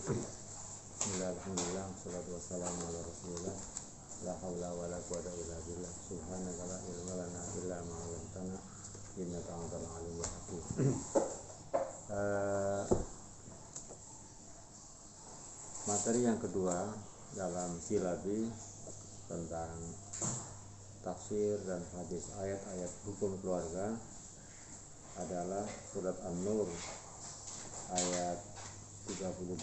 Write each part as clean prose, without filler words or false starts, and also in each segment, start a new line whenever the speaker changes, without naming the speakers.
Bismillah, alhamdulillah, wassalatu wassalamu ala rasulillah. La hawla wa la quwwata illa billah. Subhanaka la ilma lana illa ma 'allamtana innaka antal alimul hakim. Materi yang kedua dalam silabi tentang tafsir dan hadis ayat-ayat hukum keluarga adalah surat An-Nur ayat 32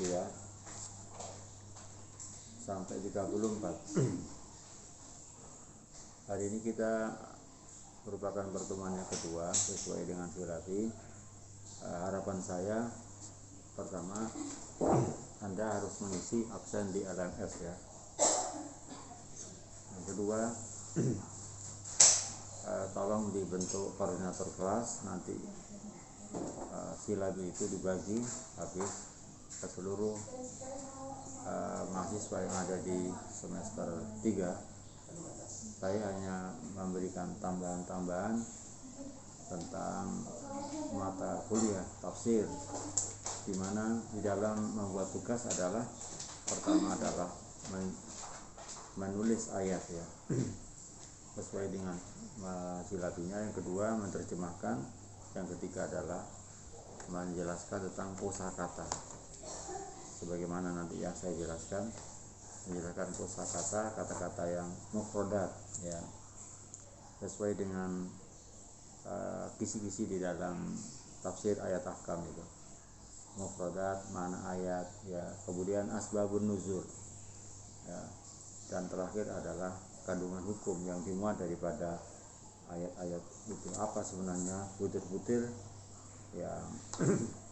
sampai 34. Hari ini kita merupakan pertemuan yang kedua sesuai dengan silabi. Harapan saya pertama, Anda harus mengisi absen di LMS ya. Yang kedua, tolong dibentuk koordinator kelas, nanti silabi itu dibagi habis ke seluruh mahasiswa yang ada di semester 3. Saya hanya memberikan tambahan-tambahan tentang mata kuliah tafsir, di mana di dalam membuat tugas adalah pertama adalah menulis ayat ya sesuai dengan silabinya, yang kedua menerjemahkan, yang ketiga adalah menjelaskan tentang kosakata sebagaimana nanti yang saya jelaskan, menjelaskan kosakata, kata-kata yang mufradat ya sesuai dengan kisi-kisi di dalam tafsir ayat ahkam itu, mufradat, mana ayat ya, kemudian asbabun nuzul ya, dan terakhir adalah kandungan hukum yang dimuat daripada ayat-ayat itu, apa sebenarnya butir-butir yang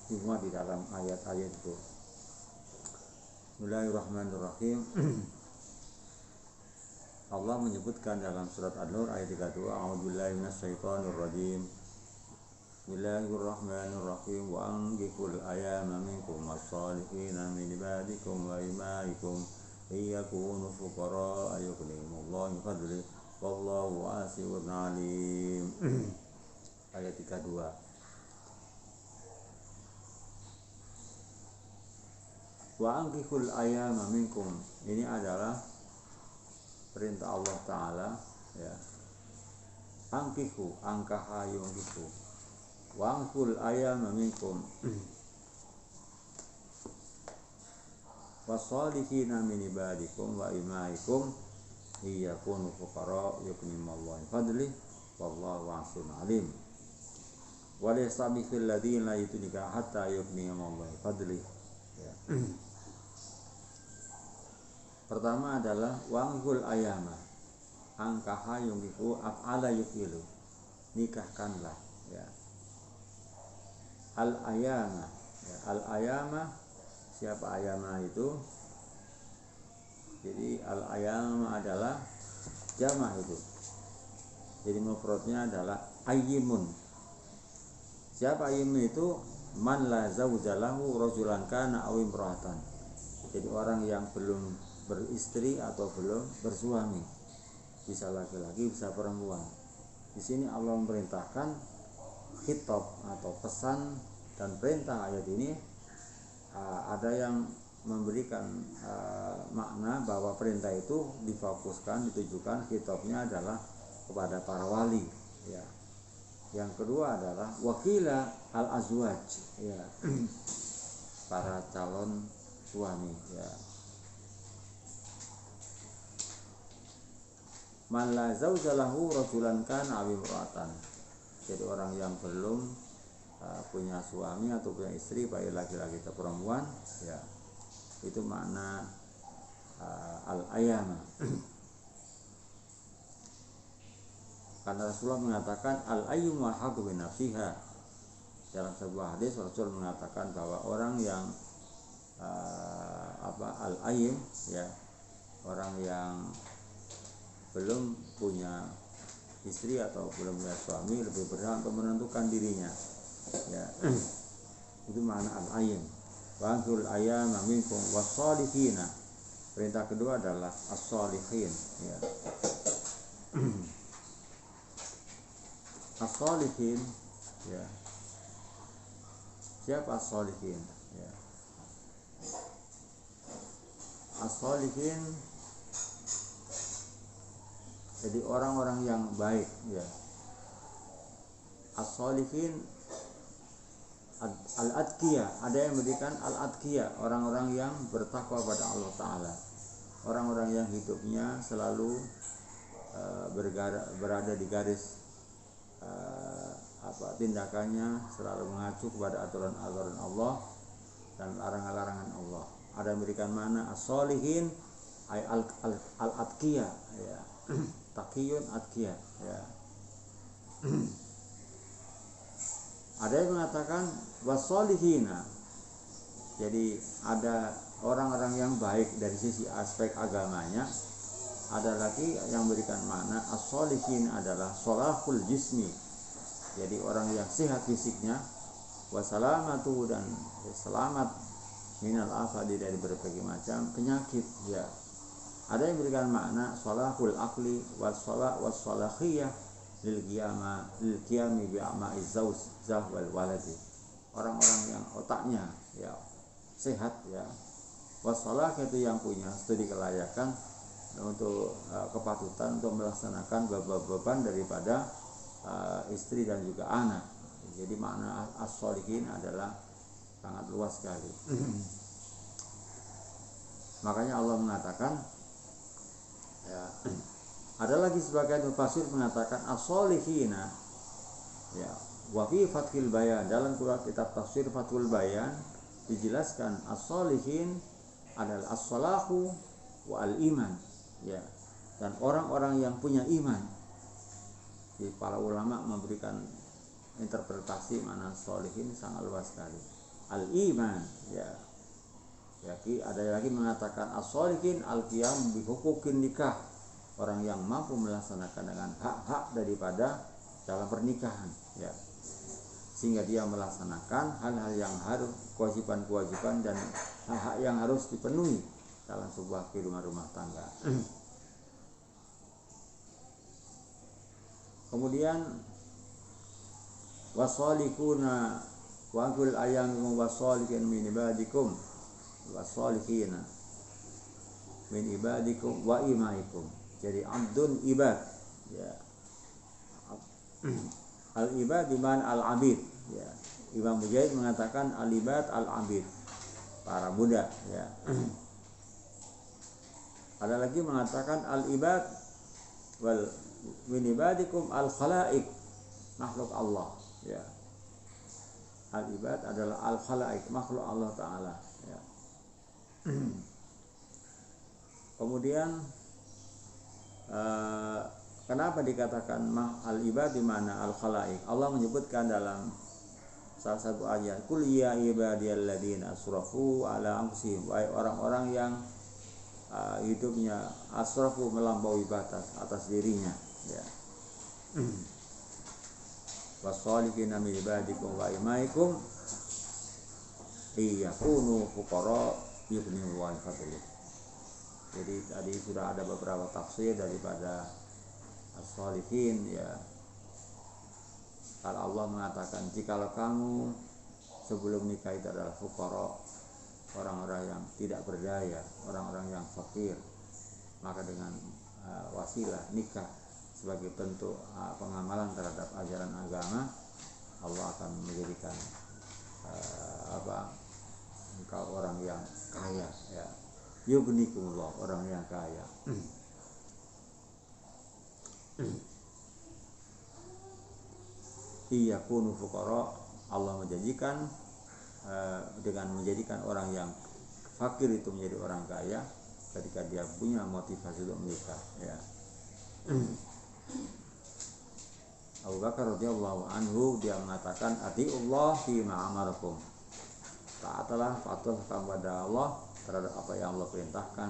dimuat di dalam ayat-ayat itu. Bismillahirrahmanirrahim. Allah menyebutkan dalam surat An-Nur ayat 32, a'udzubillahi minasyaitonirrajim. Bismillahirrahmanirrahim. Wa anqihul ayama minkum was-salihina min ibadikum wa imaikum iyakunu fuqara yughnihimullahu min fadli wallahu wasi'un alim. Ayat 32. Wa anqihul ayama minkum, ini adalah perintah Allah Ta'ala ya. Anqihu, angkaha yungkihu, wa anqihul ayama minkum wasolihina min ibadikum wa imaikum iyakunu fuqara yughnihimullahu min fadli wallahu wasi'un alim. Wa layastabihil ladzina yutunika hatta yughnihimullahu min fadli ya. Pertama adalah wangkul ayama, angkaha yungkihu af'ala yukilu, nikahkanlah ya. Al ayama ya. Al ayama, siapa ayama itu? Jadi al ayama adalah jama' itu, jadi mufradnya adalah ayyimun. Siapa ayyimun itu? Man la zawjalahu rajulan kana aw imra'atan, jadi orang yang belum beristri atau belum bersuami, bisa laki-laki bisa perempuan. Di sini Allah memerintahkan, khitab atau pesan dan perintah ayat ini ada yang memberikan makna bahwa perintah itu difokuskan, ditujukan, khitabnya adalah kepada para wali ya. Yang kedua adalah wakila al-azwaj ya, para calon suami ya. Man la zawja lahu rajulan kana aw imra'atan, jadi orang yang belum punya suami atau punya istri, baik laki-laki atau perempuan ya, itu makna al-ayama. Karena Rasulullah mengatakan al-ayyum wa haqqu bi nafsiha. Dalam sebuah hadis Rasul mengatakan bahwa orang yang al-ayyim ya, orang yang belum punya istri atau belum punya suami lebih berhak untuk menentukan dirinya ya. Itu makna al-ayyim. Wa anqul ayyama minkum was-salihina. Perintah kedua adalah as-salihin ya. As-salihin ya. Siapa as-salihin ya? as-solihin, jadi orang-orang yang baik ya. As-solihin al-atqiya, ada yang memberikan al-atqiya, orang-orang yang bertakwa pada Allah Ta'ala, orang-orang yang hidupnya selalu berada di garis tindakannya selalu mengacu kepada aturan-aturan Allah dan larangan-larangan Allah. Ada yang memberikan mana as-solihin ay al-atqiya ya. Taqiyun atqiya ya. Ada yang mengatakan wasolihina, jadi ada orang-orang yang baik dari sisi aspek agamanya. Ada lagi yang memberikan makna as-solihin adalah solahul jismi, jadi orang yang sehat fisiknya, wasalamatu dan selamat minal afadi dari berbagai macam penyakit ya. Ada yang memberikan makna solahul akli wassolahiyah lil qiyami bi a'ma'iz zawj wal waladi, orang-orang yang otaknya ya sehat ya, wassalah itu yang punya studi kelayakan untuk kepatutan untuk melaksanakan beban daripada istri dan juga anak. Jadi makna as-solihin adalah sangat luas sekali. Makanya Allah mengatakan ya, ada lagi sebagian mufassir mengatakan as-solihina ya, wa fi Fathul Bayan, dalam kitab tafsir Fathul Bayan dijelaskan as-solihin adalah as-salahu wa al-iman ya, dan orang-orang yang punya iman. Jadi para ulama memberikan interpretasi makna solihin sangat luas sekali. Al-iman ya. Ada lagi mengatakan as-solihin al-qiyam bi huquqin nikah, orang yang mampu melaksanakan dengan hak-hak daripada dalam pernikahan ya, sehingga dia melaksanakan hal-hal yang harus, kewajiban-kewajiban dan hak-hak yang harus dipenuhi dalam sebuah kehidupan rumah tangga. Kemudian wasolikuna waqul ayyamu wasolikin min ibadikum wasolikina min ibadikum wa imaikum, jadi abdun ibad ya. Al-ibad diman al-abid ya. Imam Mujahid mengatakan al-ibad al-abid, para budak ya. Ada lagi mengatakan al-ibad wal min ibadikum al-khalaik, makhluk Allah ya. Al-ibad adalah al-khalaik, makhluk Allah Ta'ala ya. Kemudian kenapa dikatakan al-ibad di mana al-khalaik? Allah menyebutkan dalam salah satu ayat, qul ya ibadiyalladzina asrafu ala anfusihim, wahai orang-orang yang hidupnya asrafu, melampaui batas atas dirinya ya. Wasolihina min ibadikum wa imaikum iyakunu fuqara yughnihim wa fadlih. Jadi tadi sudah ada beberapa tafsir daripada as-solihin ya. Kalau Allah mengatakan jikalau kamu sebelum nikah itu adalah fuqara, orang-orang yang tidak berdaya, orang-orang yang fakir, maka dengan wasilah nikah sebagai bentuk pengamalan terhadap ajaran agama, Allah akan menjadikan engkau orang yang kaya ya. Yugnikumullah, orang yang kaya. Iyakunu fuqara, Allah menjanjikan dengan menjadikan orang yang fakir itu menjadi orang kaya ketika dia punya motivasi untuk menikah ya. Abu Bakar radhiyallahu anhu dia mengatakan atiullah fi ma amarakum, taatlah patuh kepada Allah terhadap apa yang Allah perintahkan,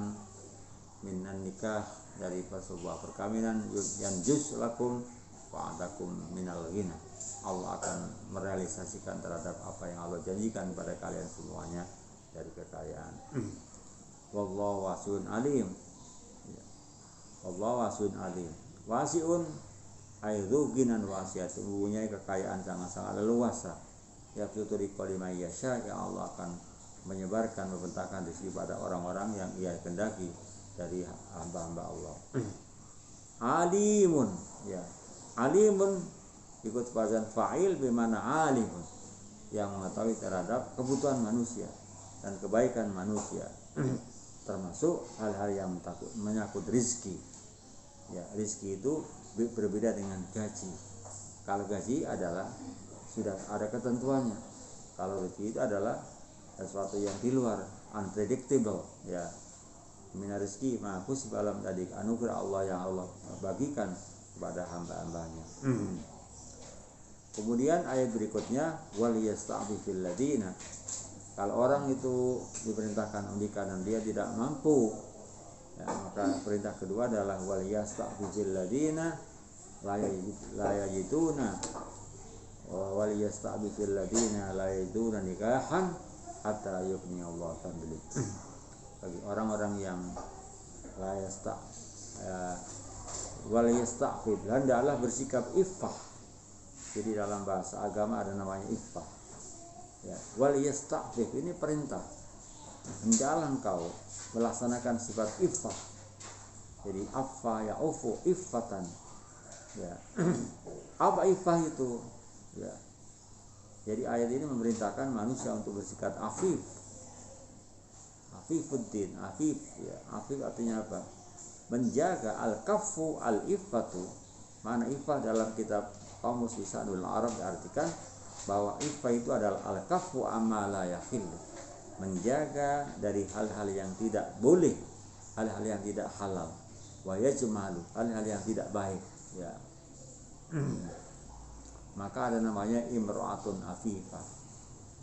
minan nikah, dari sebuah perkawinan, yang juz lakum wa adakum minal ghina, Allah akan merealisasikan terhadap apa yang Allah janjikan pada kalian semuanya dari kekayaan. Wallahu wasi'un alim. Wallahu wasi'un alim. Wasi'un aidzu ginan wasi'atun, mempunyai kekayaan sangat-sangat leluasa. Ya tuturi qalimai yasha, yang Allah akan menyebarkan, membentangkan rezeki pada orang-orang yang ia kehendaki dari hamba-hamba Allah. Alimun, ya. Alimun ikut wazan fa'il bimana alimun, yang mengetahui terhadap kebutuhan manusia dan kebaikan manusia, termasuk hal-hal yang menyangkut rizki. Ya, rizki itu berbeda dengan gaji. Kalau gaji adalah sudah ada ketentuannya. Kalau rizki itu adalah sesuatu yang di luar, unpredictable, ya. Minar rizki ma'kus balam tadi anugerah Allah yang Allah bagikan kepada hamba-hambanya. Kemudian ayat berikutnya wal yasta'fifil ladina. Kalau orang itu diperintahkan undikan dan dia tidak mampu, ya, maka perintah kedua adalah wal yasta'fifil ladina la yajiduna wal yasta'fifil ladina la yajiduna nikahan hatta yughni Allah fadli. Bagi orang-orang yang la yasta wal yasta'fif, hendaklah bersikap iffah. Jadi dalam bahasa agama ada namanya iffah. Ya, wal yasta'fif ini perintah. Hendaklah engkau melaksanakan sifat iffah. Jadi affa ya'ufu iffatan. Ya. Apa iffah itu? Ya. Jadi ayat ini memerintahkan manusia untuk bersikap afif. Afifuddin, afif, ya. Afif artinya apa? Menjaga al-kaffu al-iffatu. Mana iffah dalam kitab Kamus Lisanul Arab diartikan bahwa iffah itu adalah al-kaffu amma la yahil, menjaga dari hal-hal yang tidak boleh, hal-hal yang tidak halal, wa yajmalu, hal-hal yang tidak baik, ya. Maka ada namanya imra'atun afifah.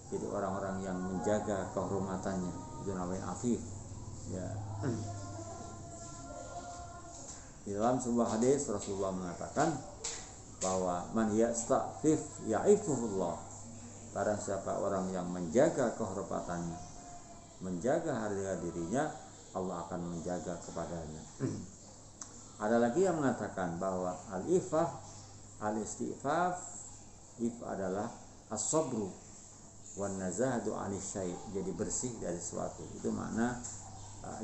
Jadi orang-orang yang menjaga kehormatannya itu namanya afif, ya. Di dalam sebuah hadis Rasulullah mengatakan bahwa man yasta'fif ya'ifuhullah. Barang siapa orang yang menjaga kehormatannya, menjaga harga dirinya, Allah akan menjaga kepadanya. Ada lagi yang mengatakan bahwa al-ifah, al-istifaf, adalah as-sabru wan nazahatu 'anil syai', jadi bersih dari sesuatu. Itu makna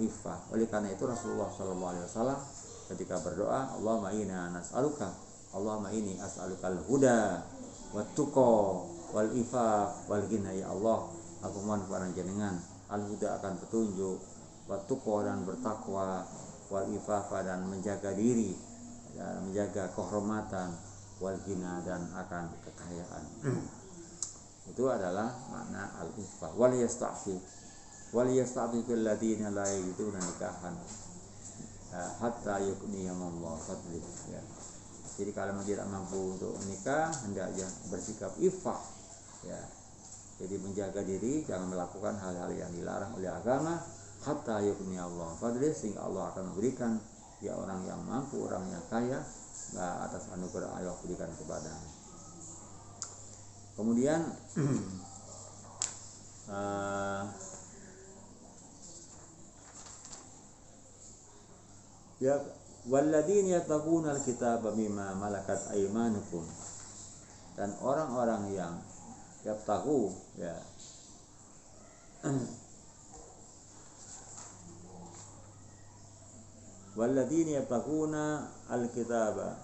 ifah. Oleh karena itu Rasulullah SAW ketika berdoa, Allahumma inna nas'aluka, Allahumma inni as'alukal huda wat tuqa wal ifaf wal ghina, ya Allah, aku mohon kepada jenengan al-huda akan petunjuk, wat tuqa dan bertakwa, wal ifaf dan menjaga diri dan menjaga kehormatan, wal ghina dan akan kekayaan. Itu adalah makna al-ifah. Wal yasta'fif fil ladina la yajiduna nikahan hatta yughniyahumullahu fadli, ya. Jadi kalau tidak mampu untuk menikah, hendaknya bersikap ifah, ya. Jadi menjaga diri, jangan melakukan hal-hal yang dilarang oleh agama, hatta yughniyallahu fadli, sehingga Allah akan memberikan dia orang yang mampu, orang yang kaya, atas anugerah Allah berikan kepadanya. Kemudian ya walladzina yattaquna al-kitaba mimma malakat aymanukum, dan orang-orang yang yattaqu, ya, walladzina yattaquna al-kitaba,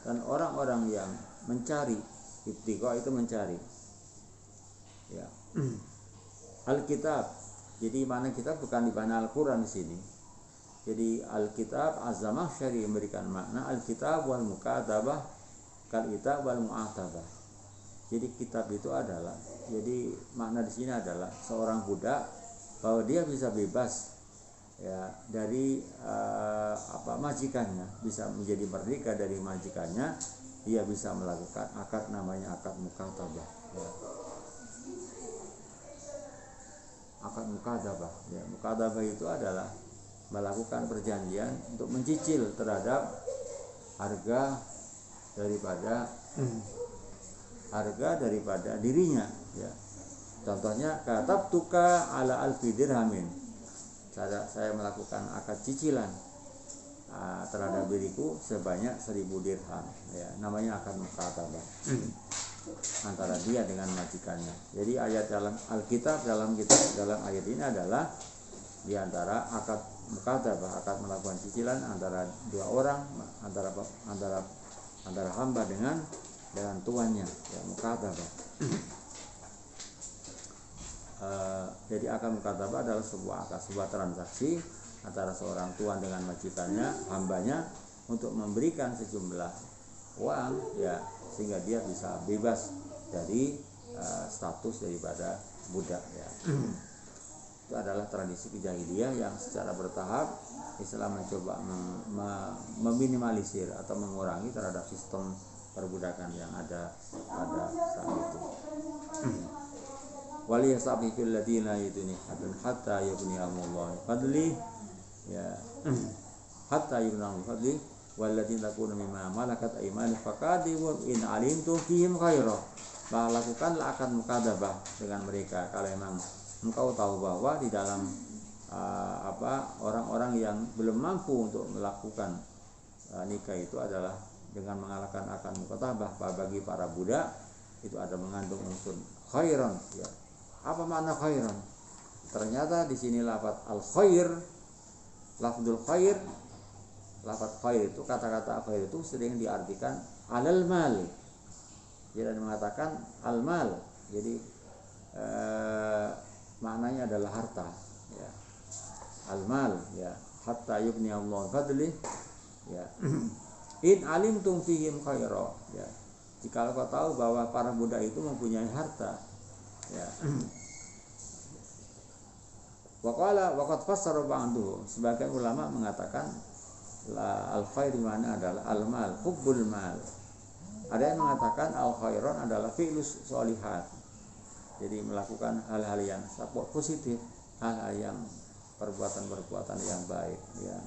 dan orang-orang yang mencari, ibtiqa itu mencari, ya. Al-kitab, jadi mana kitab bukan di mana Al-Qur'an di sini. Jadi Al-kitab Az-Zamakhsyari memberikan makna Al-kitab wal mukatabah kal kitab wal mu'atabah. Jadi kitab itu adalah, jadi makna di sini adalah seorang budak bahwa dia bisa bebas, ya, dari majikannya, bisa menjadi merdeka dari majikannya, dia bisa melakukan akad, namanya akad mukatabah, ya. Akad mukatabah, ya. Mukatabah itu adalah melakukan perjanjian untuk mencicil terhadap harga daripada dirinya, ya. Contohnya katabtuka ala alfi dirhamin, saya melakukan akad cicilan terhadap diriku sebanyak 1000 dirham, ya, namanya akad mukatabah. antara dia dengan majikannya. Jadi ayat dalam Alkitab dalam ayat ini adalah di antara akad mukatabah, akad melakukan cicilan antara dua orang, antara hamba dengan tuannya, ya, mukatabah. Jadi akad mukatabah adalah sebuah transaksi antara seorang tuan dengan majikannya, hambanya, untuk memberikan sejumlah uang, ya, sehingga dia bisa bebas dari status daripada budak, ya. Itu adalah tradisi kejahiliyah yang secara bertahap Islam mencoba meminimalisir atau mengurangi terhadap sistem perbudakan yang ada pada saat itu. Waliyasabihul ladina yuduni hatta yughniyahumullah fadli, ya, hatta yughniyahum fadli walladzina takuna mimma malakat aymanuhum faqadimu in alimtum fihim khaira. Lakukanlah akad mukadabah dengan mereka kalau memang engkau tahu bahwa di dalam orang-orang yang belum mampu untuk melakukan nikah itu adalah dengan mengalahkan akad mukadabah bagi para budak itu ada mengandung unsur khairan, ya. Apa makna khairan? Ternyata di sini lafaz al-khair, lafzul khair, lafaz khair itu, kata-kata khair itu sering diartikan alal mal. Jadi mengatakan al-mal. Jadi maknanya adalah harta, ya. Al-mal, ya. Hatta yughniyallahu fadli, ya. In alimtum fihim khaira, ya. Jika kau tahu bahwa para budak itu mempunyai harta, ya. Waqad fassara ba'du, sebagian ulama mengatakan al-khair mana adalah al-mal, hubbul mal. Ada yang mengatakan al-khairan adalah fi'lus sholihat. Jadi melakukan hal-hal yang positif, hal-hal yang perbuatan-perbuatan yang baik, ya.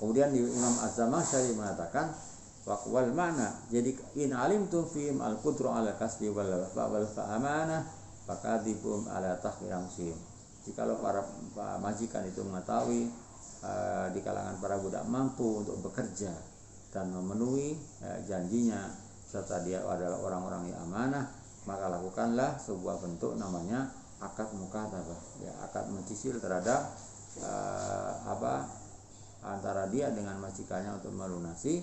Kemudian Imam Az-Zamakhsyari mengatakan wal mana, jadi in alimtum fihim al-qudra ala kasbi wal amanah faqadibum ala takhiramusim. Jikalau para majikan itu mengetahui di kalangan para budak mampu untuk bekerja dan memenuhi janjinya serta dia adalah orang-orang yang amanah, maka lakukanlah sebuah bentuk namanya akad mukatabah, ya, akad mencicil terhadap antara dia dengan majikannya untuk melunasi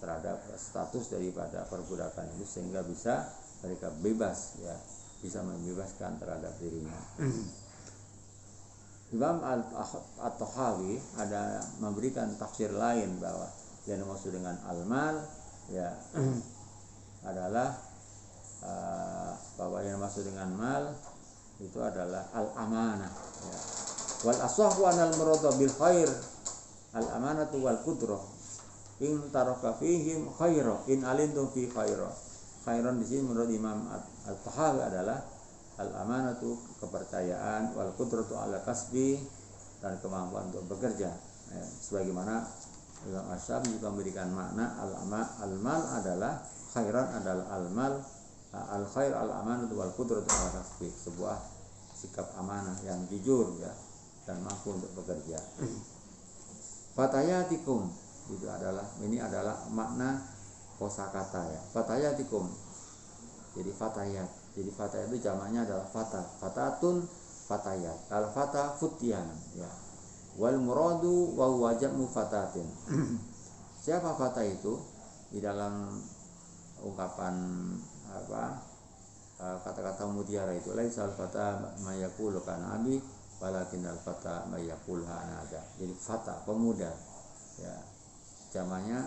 terhadap status daripada perbudakan itu sehingga bisa mereka bebas, ya, bisa membebaskan terhadap dirinya. Imam At-Tahawi ada memberikan tafsir lain bahwa yang dimaksud dengan al-mal, ya, adalah bahwa yang dimaksud dengan mal itu adalah al-amanah, ya. Wal asahhu anal murada bil khair al-amanatu wal qudrah in taraka fihim khaira in alintum fi khaira. Khairan di sini menurut Imam At-Tahawi adalah al-amanatu, kepercayaan, wal qudratu ala kasbi, dan kemampuan untuk bekerja, ya. Sebagaimana Imam Asy-Syafi'i juga memberikan makna al-mal adalah khairan adalah al-mal, al-khair al-amanatu wal qudratu ala kasbi, sebuah sikap amanah yang jujur, ya, dan mampu untuk bekerja. Fatayatikum ini adalah makna kosakata, ya. Fatayatikum. Jadi fatayat. Jadi fatayat itu jamaknya adalah fata. Fatatun fatayat. Al fata futyan, ya. Wal muradu wa wajmu fatatin. Siapa fata itu? Di dalam ungkapan kata-kata mutiara itu laisal fata mayaqulu kana abi walakin al fata mayaqul hanada. Jadi fata pemuda, ya, jamaknya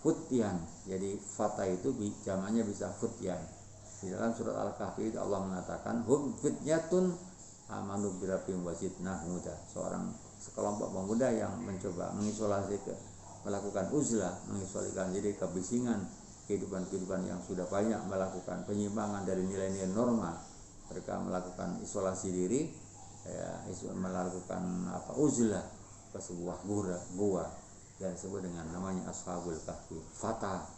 futyan. Jadi fata itu jamaknya bisa futyan. Di dalam surat Al-Kahfi itu Allah mengatakan hum fityatun amanu birabbihim wazidnahum huda. Sekelompok pemuda yang mencoba melakukan uzlah, mengisolasi diri kebisingan kehidupan yang sudah banyak melakukan penyimpangan dari nilai-nilai norma. Mereka melakukan isolasi diri, ya, melakukan uzlah ke sebuah gua yang disebut dengan namanya Ashabul Kahfi. Fata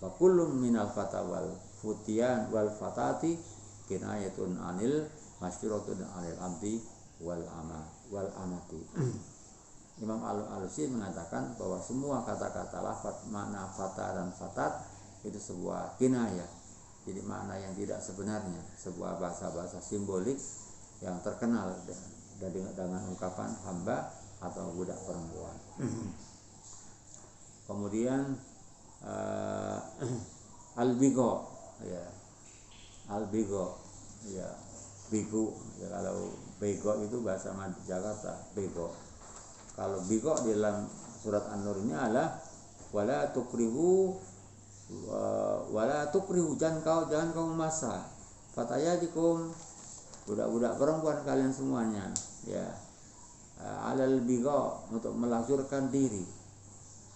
wa kullum minal fata wal futiyan wal fatati kinayatun anil masyuratun anil abdi wal amati. Imam Al-Alusi mengatakan bahwa semua kata-kata lafaz makna fata dan fatat itu sebuah kinayah, jadi makna yang tidak sebenarnya, sebuah bahasa-bahasa simbolik yang terkenal dengan ungkapan hamba atau budak perempuan. Kemudian al-bigo, ya, al-bigo, ya, bigu, ya, kalau bego itu bahasa Jakarta, bego. Kalau bigo di dalam surat An-Nur ini adalah wala tukrihu, jangan kau memaksa fatayatikum, budak-budak perempuan kalian semuanya, ya, alal bigo, untuk melacurkan diri.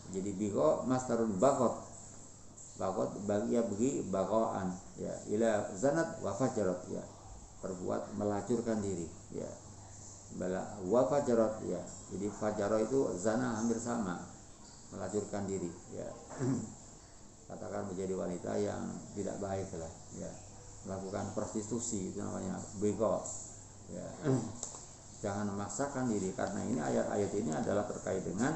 Jadi bigo masdarun bagot bagi bagoan, ya, ila zanat wa fajarat, ya, berbuat melacurkan diri, ya, wa fajarat, ya, jadi fajarah itu zana hampir sama, melacurkan diri, ya. Katakan menjadi wanita yang tidak baik lah, ya, melakukan prostitusi, itu namanya bego, ya. Jangan memaksakan diri, karena ini ayat-ayat ini adalah terkait dengan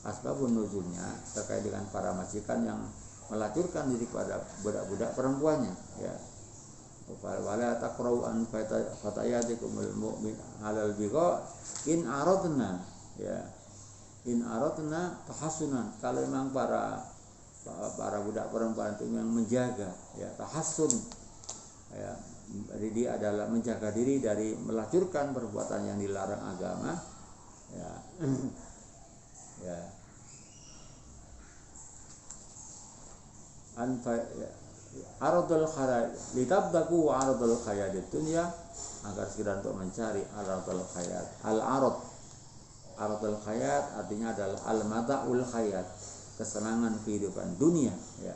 asbabun nuzulnya, terkait dengan para majikan yang melacurkan diri kepada budak-budak perempuannya, ya. Wala taqra'u an fatayatikumul mu'min 'alal bigha in aradna, ya, in aradna tahassunan, kalau memang para budak perempuan itu yang menjaga, ya, tahassun, ya, jadi dia adalah menjaga diri dari melacurkan perbuatan yang dilarang agama, ya. Ya, aradul khayat litabdaku aradul khayat dunya, agar segera untuk mencari aradul khayat. Aradul khayat artinya adalah al mataul khayat, kesenangan kehidupan dunia, ya.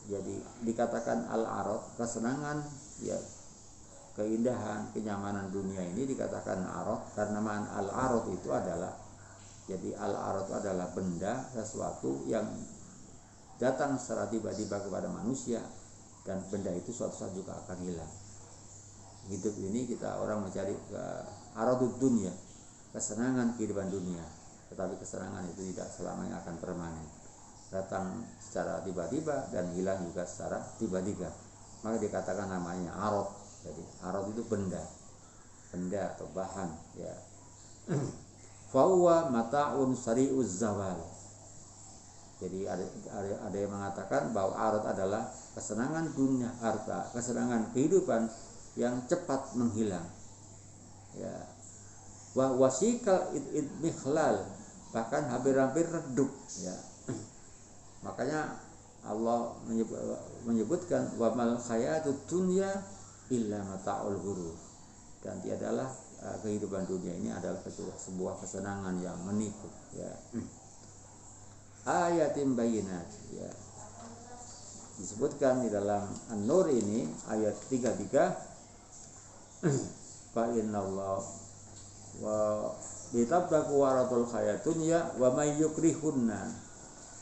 Jadi dikatakan al arad, kesenangan, ya, keindahan, kenyamanan dunia ini dikatakan arad karena makna al arad itu adalah, jadi al arad adalah benda, sesuatu yang datang secara tiba-tiba kepada manusia, dan benda itu suatu saat juga akan hilang. Hidup ini kita orang mencari aradud dunia, kesenangan kehidupan dunia, tetapi kesenangan itu tidak selamanya akan permanen, datang secara tiba-tiba dan hilang juga secara tiba-tiba. Maka dikatakan namanya arad. Jadi arad itu benda atau bahan, ya. Fahuwa mata'un sari'uz zawal. Jadi ada yang mengatakan bahwa arad adalah kesenangan dunia, harta, kesenangan kehidupan yang cepat menghilang, ya. Wa wasikal idmikhlal, bahkan hampir-hampir redup, ya. Makanya Allah menyebutkan wa mal hayatud dunya illa mata'ul ghurur, dan tiadalah kehidupan dunia ini adalah sebuah kesenangan yang menipu, ya. Ayatin bayinat, ya, disebutkan di dalam An-Nur ini ayat 33, fa innallaha wa litabdaku waratul hayadunya wa may yukrihunna,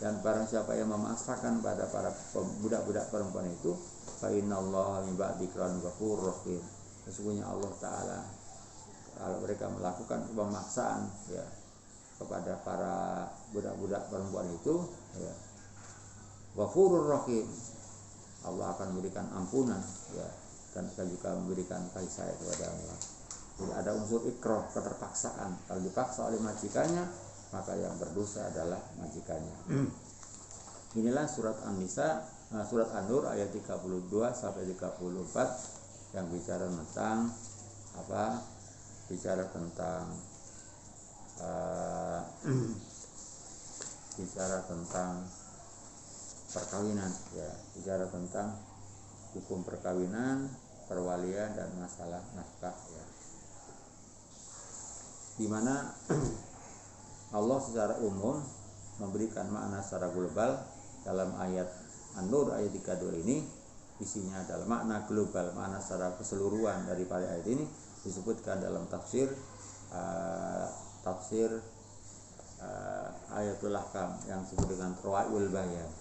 dan barang siapa yang memaksakan pada para budak-budak perempuan itu, fa innallaha min ba'di ikran ghafurur rahim, sesungguhnya Allah Ta'ala kalau mereka melakukan pemaksaan, ya, kepada para budak-budak perempuan itu, ya, ghafurur rahim, Allah akan memberikan ampunan, ya, dan juga memberikan kasih sayang kepada Allah. Jadi ada unsur ikrah, keterpaksaan. Kalau dipaksa oleh majikannya, maka yang berdosa adalah majikannya. Inilah surat An-Nisa, surat An-Nur ayat 32 sampai 34 yang bicara tentang apa? Bicara tentang perkawinan, ya, bicara tentang hukum perkawinan, perwalian, dan masalah nafkah, ya. Di mana Allah secara umum memberikan makna secara global dalam ayat An-Nur ayat 32 ini, isinya adalah makna global, makna secara keseluruhan dari pada ayat ini disebutkan dalam tafsir Ayatul Ahkam yang disebut dengan Rawa'iul Bayan.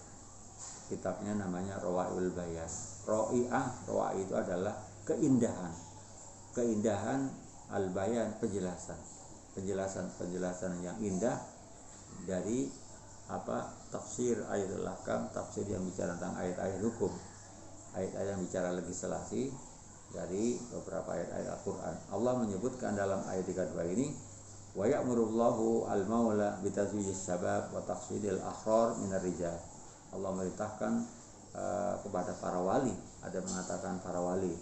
Kitabnya namanya Rawa'iul Bayan. Rawa'i itu adalah keindahan, al-bayan, penjelasan yang indah dari tafsir ayatul ahkam, tafsir yang bicara tentang ayat-ayat hukum, ayat-ayat yang bicara legislasi dari beberapa ayat-ayat Al-Quran. Allah menyebutkan dalam ayat 32 ini, wa ya'murullahu al-maula bitazwijis syabab wa taqsidil ahrar minar rijal. Allah merintahkan kepada para wali, ada mengatakan para wali.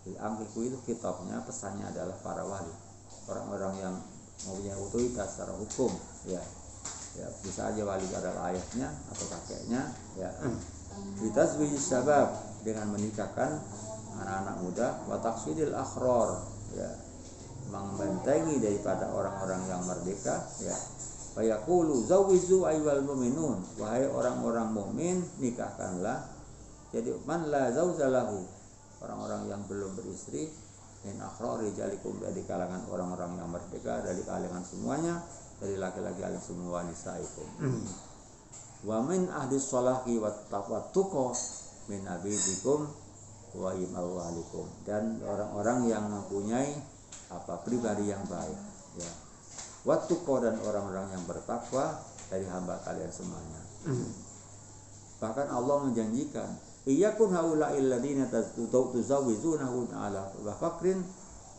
Di angkiku itu kitabnya, pesannya adalah para wali, orang-orang yang mempunyai otoritas secara hukum, ya bisa aja wali adalah ayahnya atau kakeknya, ya. Bitazwijis syabab, dengan menikahkan anak-anak muda, wa taqsidil ahrar, ya, membentengi daripada orang-orang yang merdeka, ya. Fa yaqulu zawwizu ayyuhal mu'minun, wahai orang-orang mukmin, nikahkanlah. Jadi man la zawjalahu, orang-orang yang belum beristri, min akhrari rijalikum, dari kalangan orang-orang yang merdeka, dari kalangan semuanya, dari laki-laki kalian semua, nisaikum. Wa min ahli sholahi wa taqwa min abidikum wa imawalikum, dan orang-orang yang mempunyai pribadi yang baik, ya. Wa tuqa, dan orang-orang yang bertakwa dari hamba kalian semuanya. Bahkan Allah menjanjikan, iyakun haula'il ladina tuzawwizunahum ala fakrin,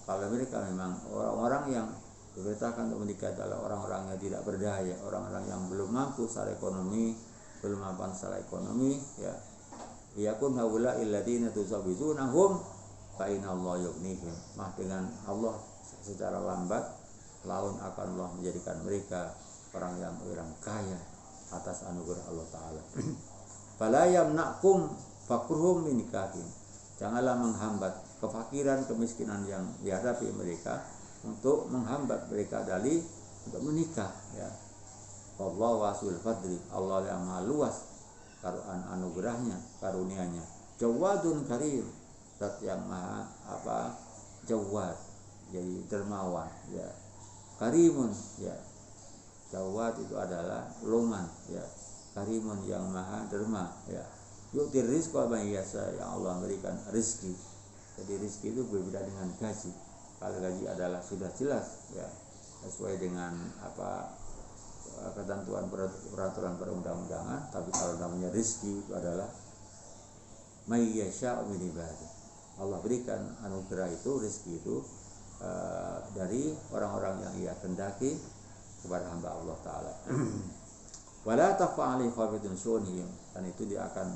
kalau mereka memang orang-orang yang diberitakan untuk menikah adalah orang-orang yang tidak berdaya, orang-orang yang belum mampu secara ekonomi, belum mampu secara ekonomi, ya. Iyakun haula'il ladina tuzawwizunahum fa inna Allah yughnihim. Dengan Allah secara lambat laun akan Allah menjadikan mereka orang yang kaya atas anugerah Allah Ta'ala. Fala yamna'kum fakruhum min nikahin, janganlah menghambat kefakiran, kemiskinan yang dihadapi mereka untuk menghambat mereka dari untuk menikah, ya. Wallahu wasul fadli, Allah yang maha luas anugerahnya, karunia-Nya. Jawadun karim, zat yang maha jawad, jadi dermawan, ya. Karimun, ya. Jawad itu adalah loman, ya. Karimun yang maha derma, ya. Yu'tir rizqa man yasha, yang Allah memberikan rezeki. Jadi rezeki itu berbeda dengan gaji. Kalau gaji adalah sudah jelas, ya, sesuai dengan ketentuan peraturan perundang-undangan. Tapi kalau namanya rezeki itu adalah may yasha min ibadi, Allah berikan anugerah itu, rezeki itu dari orang-orang yang Ia kehendaki kepada hamba Allah Ta'ala. Wala takhfa 'alaihi khafiyatun syunihim, dan itu dia akan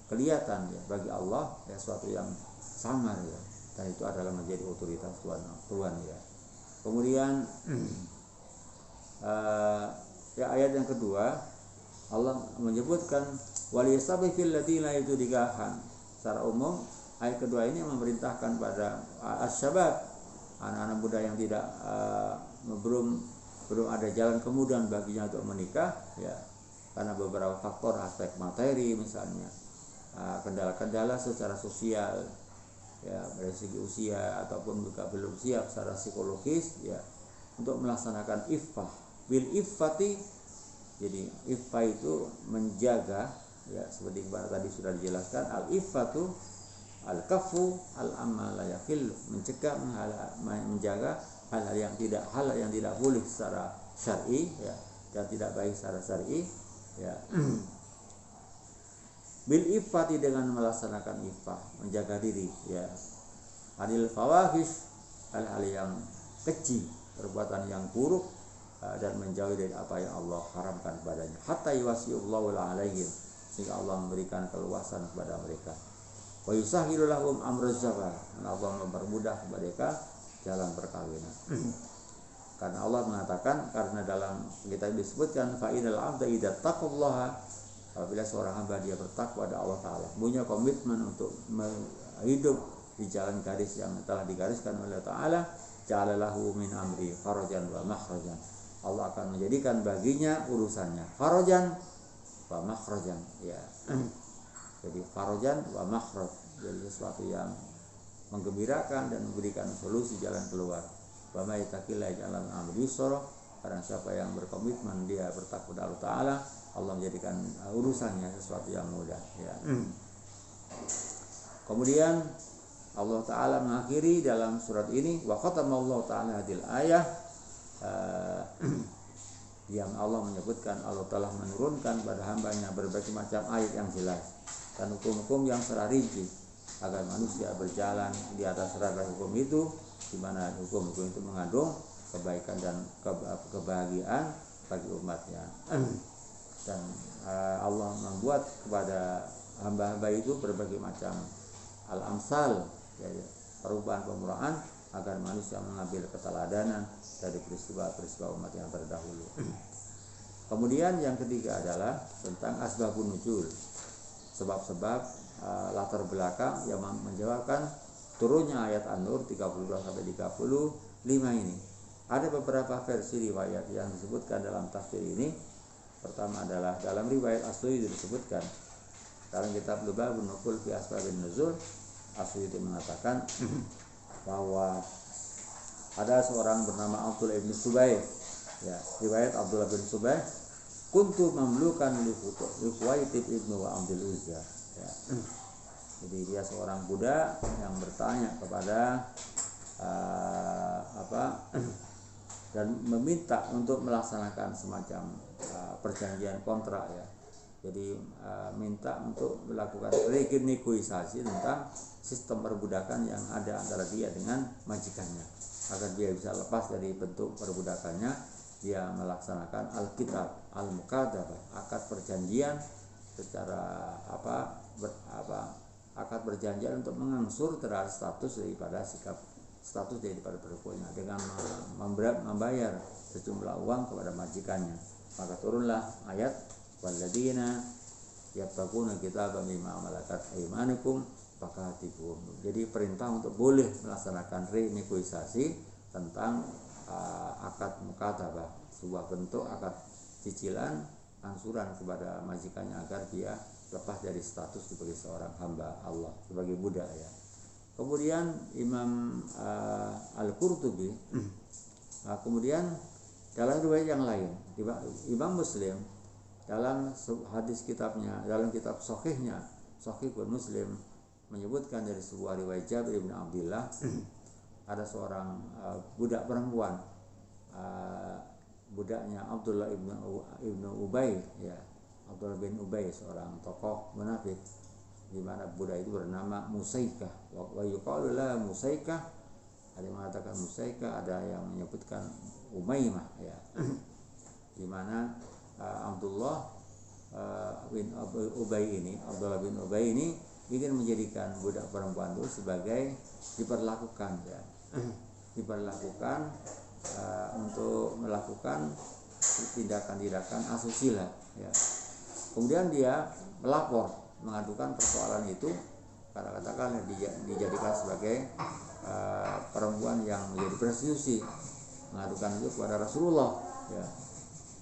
kelihatan, ya, bagi Allah, ya, suatu yang samar, ya, dan itu adalah menjadi otoritas Tuhan, ya. Kemudian ya, ayat yang kedua Allah menyebutkan waliyasabi fil ladina, itu nikahan secara umum. Ayat kedua ini memerintahkan pada asy-syabab, anak-anak muda yang tidak belum ada jalan kemudahan baginya untuk menikah, ya, karena beberapa faktor, aspek materi misalnya, kendala-kendala secara sosial, ya, dari segi usia ataupun juga belum siap secara psikologis, ya, untuk melaksanakan iffah. Bil iffati, jadi iffah itu menjaga, ya, seperti tadi sudah dijelaskan, al iffatu al kafu al amma la yakhil, mencegah, menjaga hal-hal yang tidak boleh secara syar'i, ya, dan tidak baik secara syar'i, ya. Bil iffati, dengan melaksanakan iffah, menjaga diri, ya. Anil fawahish, hal-hal yang keji, perbuatan yang buruk, dan menjauhi dari apa yang Allah haramkan padanya. Hatta yuwasi'ullahu alaihim, sehingga Allah memberikan keluasan kepada mereka. Wa yusahhilu lahum amruz zawaj, dan Allah mempermudah mereka jalan perkawinan. Karena Allah mengatakan, karena dalam kitab disebutkan fa inal 'abda idza taqallaha, apabila seorang hamba dia bertakwa kepada Allah Ta'ala, punya komitmen untuk hidup di jalan garis yang telah digariskan oleh Ta'ala, ja'alalahu min amri farajan wa makhrajan, Allah akan menjadikan baginya urusannya farajan wa makhrajan, ya. Jadi farajan wa makhraj, jadi sesuatu yang menggembirakan dan memberikan solusi, jalan keluar. Wa may yattaqillaha yaj'al lahu amran yusra, karena siapa yang berkomitmen dia bertakwa kepada Allah Ta'ala, Allah menjadikan urusannya sesuatu yang mudah, ya. Kemudian Allah Ta'ala mengakhiri dalam surat ini, wa khatamallahu ta'ala hadil ayah yang Allah menyebutkan Allah telah menurunkan pada hambanya berbagai macam ayat yang jelas dan hukum-hukum yang secara rinci agar manusia berjalan di atas radar hukum itu, di mana hukum-hukum itu mengandung kebaikan dan kebahagiaan bagi umatnya. Dan Allah membuat kepada hamba-hamba itu berbagai macam al-amsal, ya, perubahan-perubahan agar manusia mengambil keteladanan dari peristiwa-peristiwa umat yang terdahulu. Kemudian yang ketiga adalah tentang asbabun nuzul, sebab-sebab latar belakang yang menyebabkan turunnya ayat An-Nur 32-35 ini. Ada beberapa versi riwayat yang disebutkan dalam tafsir ini. Pertama adalah dalam riwayat As-Suyuti disebutkan dalam kitab Lubabun Nuqul fi Asbabin Nuzul, As-Suyuti mengatakan bahwa ada seorang bernama Abdullah bin Subaih, ya, riwayat Abdullah bin Subaih, kuntu mamlukan li Khuwaitib ibnu wa Abdul Uzza, ya. Jadi dia seorang budak yang bertanya kepada dan meminta untuk melaksanakan semacam perjanjian kontrak, ya. Jadi minta untuk melakukan renegosiasi tentang sistem perbudakan yang ada antara dia dengan majikannya, agar dia bisa lepas dari bentuk perbudakannya. Dia melaksanakan al-kitab al-muqaddabah, akad perjanjian secara akad perjanjian untuk mengangsur terhadap status daripada perempuannya dengan membayar sejumlah uang kepada majikannya. Maka turunlah ayat walladzina yabtaguna kitaba mimma malakat aymanukum fakatibum. Jadi perintah untuk boleh melaksanakan renegosiasi tentang akad mukatabah, sebuah bentuk akad cicilan angsuran kepada majikannya agar dia lepas dari status sebagai seorang hamba Allah, sebagai budak, ya. Kemudian Imam Al-Qurtubi kemudian dalam riwayat yang lain, Imam Muslim dalam hadis kitabnya, dalam kitab Sahihnya, Sahihul Muslim, menyebutkan dari sebuah riwayat Jabir bin Abdullah, ada seorang budak perempuan, budaknya Abdullah ibnu Ubay, ya, Abdullah bin Ubay, seorang tokoh munafik, di mana budak itu bernama Musaikah, wa yuqalu la Musaikah, ada yang mengatakan Musaikah, ada yang menyebutkan Umaymah, ya. Di mana Abdullah bin Ubay ini ingin menjadikan budak perempuan itu sebagai diperlakukan, ya, diperlakukan untuk melakukan tindakan-tindakan asusila, ya. Kemudian dia melapor, mengadukan persoalan itu karena katakan dijadikan sebagai perempuan yang menjadi prostitusi, mengadukan itu kepada Rasulullah, ya.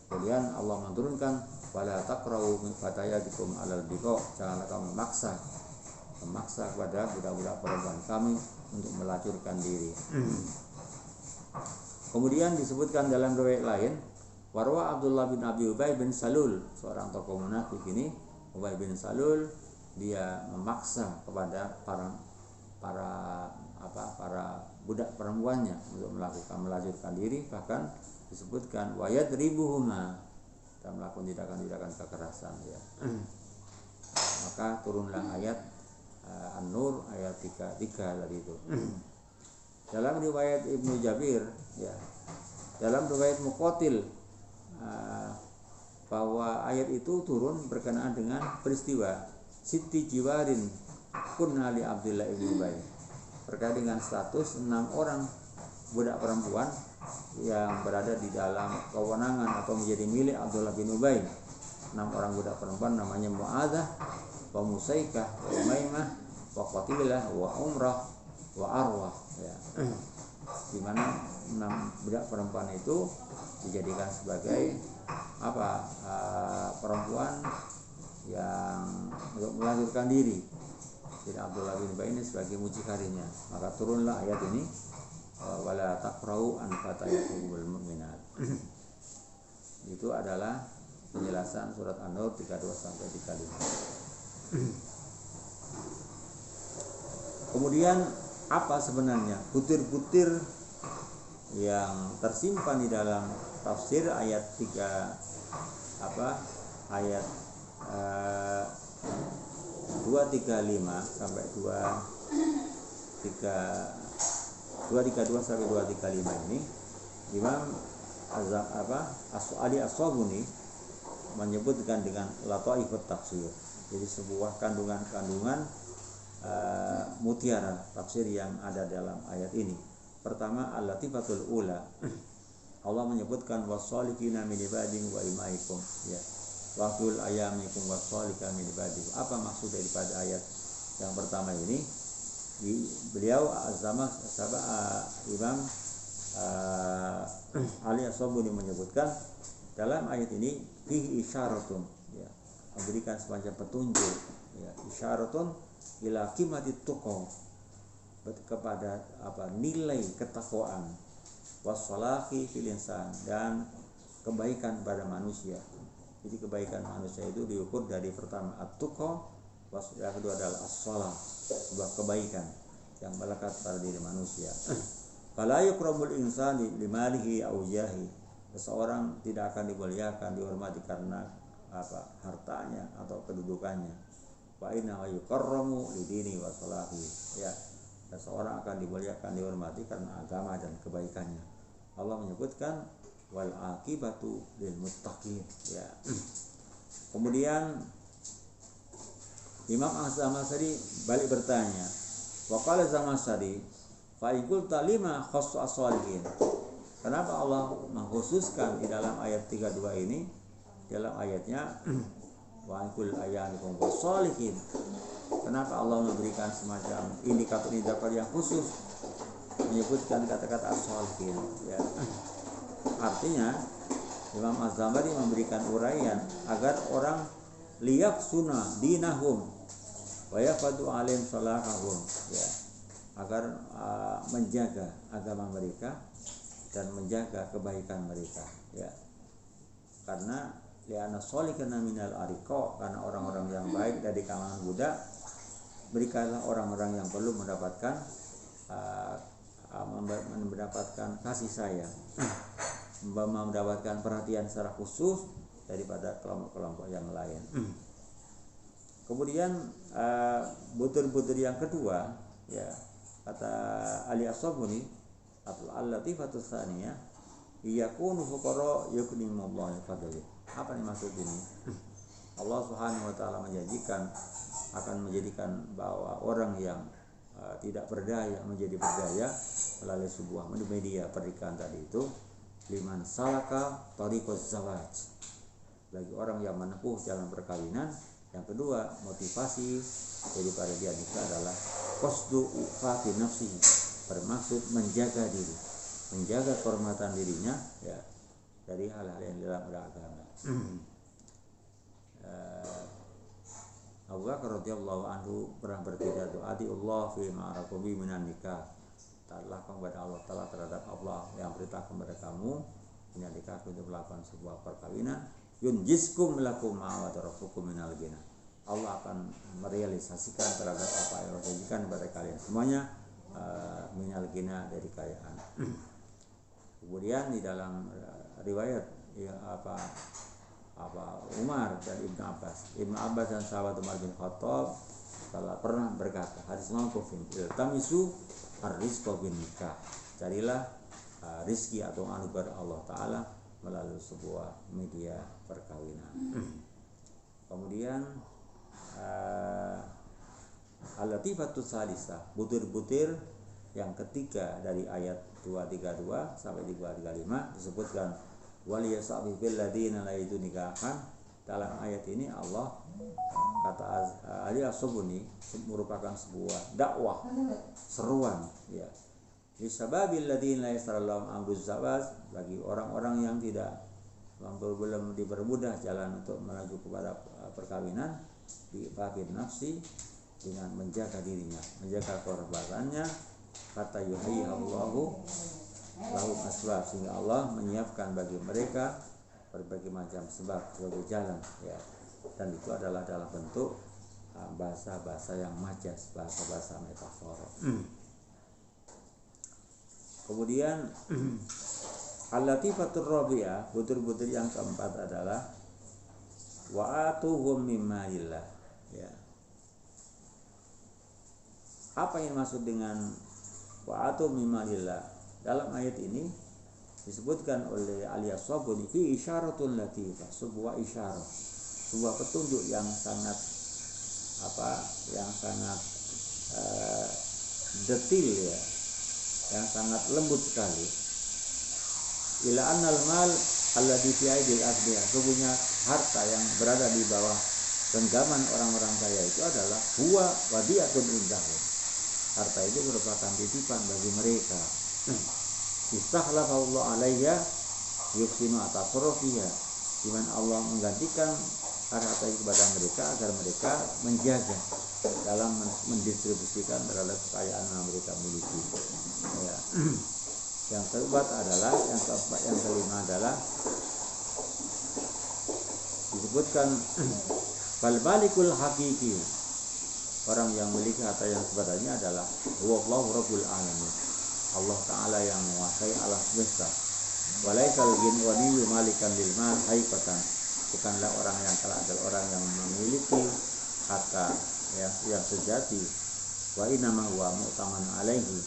Kemudian Allah menurunkan wala taqra'u min fatayatikum 'alal biqa, janganlah kamu memaksa kepada budak-budak perempuan kami untuk melacurkan diri. Kemudian disebutkan dalam riwayat lain, warwa Abdullah bin Abi Ubay bin Salul, seorang tokoh munafik ini, Ubay bin Salul, dia memaksa kepada para budak perempuannya untuk melacurkan diri, bahkan disebutkan wayadribuhuma, dan melakukan tindakan-tindakan kekerasan, ya. Maka turunlah ayat An-Nur ayat 33 tadi itu. Dalam riwayat Ibnu Jabir, ya, dalam riwayat Muqatil, bahwa ayat itu turun berkenaan dengan peristiwa Siti Jiwarin kunna li Abdullah ibn Ubay, terkait dengan status 6 orang budak perempuan yang berada di dalam kewenangan atau menjadi milik Abdullah bin Ubay. 6 orang budak perempuan namanya Mu'adzah, wa Musaikah, wa Umaymah, wa Qatilah, wa Umrah, wa Arwah, ya. Di mana 6 budak perempuan itu dijadikan sebagai perempuan yang untuk melahirkan diri. Jadi Abdullah bin Ubay ini sebagai mucikarinya. Maka turunlah ayat ini, wala taqra'u an fatayatul mu'minat. Itu adalah penjelasan surat An-Nur 32-35. Kemudian apa sebenarnya butir-butir yang tersimpan di dalam tafsir ayat 235 sampai 232 sampai 235 ini, Imam Ali As-Sabuni menyebutkan dengan lataifut tafsir. Jadi sebuah kandungan mutiara tafsir yang ada dalam ayat ini. Pertama, al-latifatul ula. Allah menyebutkan wasolihina min ibadikum wa imaikum, ya. Waqul ayamikum wasolika min ibadikum. Apa maksud daripada ayat yang pertama ini? Beliau Imam Ali As-Sabuni menyebutkan dalam ayat ini fihi isyaratun, ya, memberikan semacam petunjuk, ya, isyaratun ila qimatit tuqa, kepada nilai ketakwaan, wassalahi fil insan, dan kebaikan pada manusia. Jadi kebaikan manusia itu diukur dari pertama at-tuqa, yang kedua adalah as-shalah, sebuah kebaikan yang melekat pada diri manusia. Fala yukramul insani limalihi aw jahi. Seseorang tidak akan dimuliakan, dihormati karena hartanya atau kedudukannya. Wa inna yukarramu lidini wa salahi, ya. Seseorang akan dimuliakan, dihormati karena agama dan kebaikannya. Allah menyebutkan wal akibatu lil muttaqin, ya. Kemudian Imam Az-Zamakhsyari balik bertanya, wa qala Az-Zamakhsyari fa iqul talima khassu as-salihin. Kenapa Allah mengkhususkan di dalam ayat 32 ini? Dalam ayatnya wa iqul ayanikum was-salihin. Kenapa Allah memberikan semacam indikator-indikator yang khusus menyebutkan kata-kata as-salihin, ya. Artinya Imam Az-Zamakhsyari memberikan uraian agar orang liyaqsuna dinahum wa yafadu alim salahahum, ya, agar menjaga agama mereka dan menjaga kebaikan mereka, ya. Karena li'anna solikana minal ariqo, karena orang-orang yang baik dari kalangan budak, berikanlah orang-orang yang perlu mendapatkan kasih sayang, mendapatkan perhatian secara khusus daripada kelompok-kelompok yang lain. Kemudian butir-butir yang kedua, ya, kata Ali As-Sabuni, al-latifatus tsaniyah yakunu fuqara yuknimullahu fadli. Apa yang maksud ini? Allah Subhanahu wa taala menjanjikan akan menjadikan bahwa orang yang tidak berdaya menjadi berdaya melalui sebuah media pernikahan tadi itu. Liman salaka tariqaz zawaj, bagi orang yang menempuh jalan perkawinan. Yang kedua, motivasi daripada dia nikah adalah qasdu ifati nafsi, bermaksud menjaga diri, menjaga kehormatan dirinya, ya, dari hal-hal yang dalam beragama. Abu Bakar radhiyallahu anhu pernah berpidato, "Atiullah fi ma'arakubi minan nikah." Taatlah kepada Allah Ta'ala terhadap Allah yang perintah kepada kamu minan nikah, untuk melakukan sebuah perkawinan. Yunjiskum lakum ma wa'tarafukum minal ghina. Allah akan merealisasikan terhadap apa yang Allah janjikan kepada kalian semuanya, minal ghina, dari kekayaan. Kemudian di dalam riwayat, ya, Umar dan Ibnu Abbas dan sahabat Umar bin Khattab telah pernah berkata, hadis mauqufin, iltamisu ar-rizqa bin nikah, carilah rizki atau anugerah Allah Ta'ala melalui sebuah media perkawinan. Kemudian al-latifatus salisah, butir-butir yang ketiga dari ayat 232 sampai 235 disebutkan waliyasabi bil ladina la nikahan. Dalam ayat ini Allah, kata Ali As-Sabuni, merupakan sebuah dakwah, seruan, ya, lisababil ladina la yasarallahu amruz zawaj, bagi orang-orang yang belum dipermudah jalan untuk menuju kepada perkawinan, di fakir nafsi, dengan menjaga dirinya, menjaga kehormatannya, kata yuhayyi Allahu lahu asbab, sehingga Allah menyiapkan bagi mereka berbagai macam sebab, berbagai jalan, ya. Dan itu adalah dalam bentuk bahasa-bahasa yang majas, bahasa-bahasa metafor. Kemudian al-latifatur rabi'ah, butir-butir yang keempat adalah wa atuhum mimma lillah. Ya. Apa yang maksud dengan wa atuhum mimma lillah? Dalam ayat ini disebutkan oleh Al-Yasabuni fi isyaratun latifah, sebuah isyarat, sebuah petunjuk yang sangat yang sangat detil ya, yang sangat lembut sekali. Ila annal mal alladhi fi aidil aghniya, sesungguhnya harta yang berada di bawah genggaman orang-orang kaya itu adalah huwa wadiyatun indahum. Harta itu merupakan titipan bagi mereka. Istakhlafallahu alayya yuksinu atasarrufiha, di mana Allah menggantikan harta itu kepada mereka agar mereka menjaga dalam mendistribusikan terhadap kekayaan yang mereka miliki. Ya. Yang keempat adalah, yang kelima adalah disebutkan fal malikul hakiki, orang yang memiliki harta yang sebenarnya adalah wallahu rabbul alamin, Allah Ta'ala yang menguasai alam semesta. Walaikal gin waliyu malikan lil mal haifatan, bukanlah orang yang telah adalah orang yang memiliki harta yang sejati. Wa inama huwa mu'taman alaihi,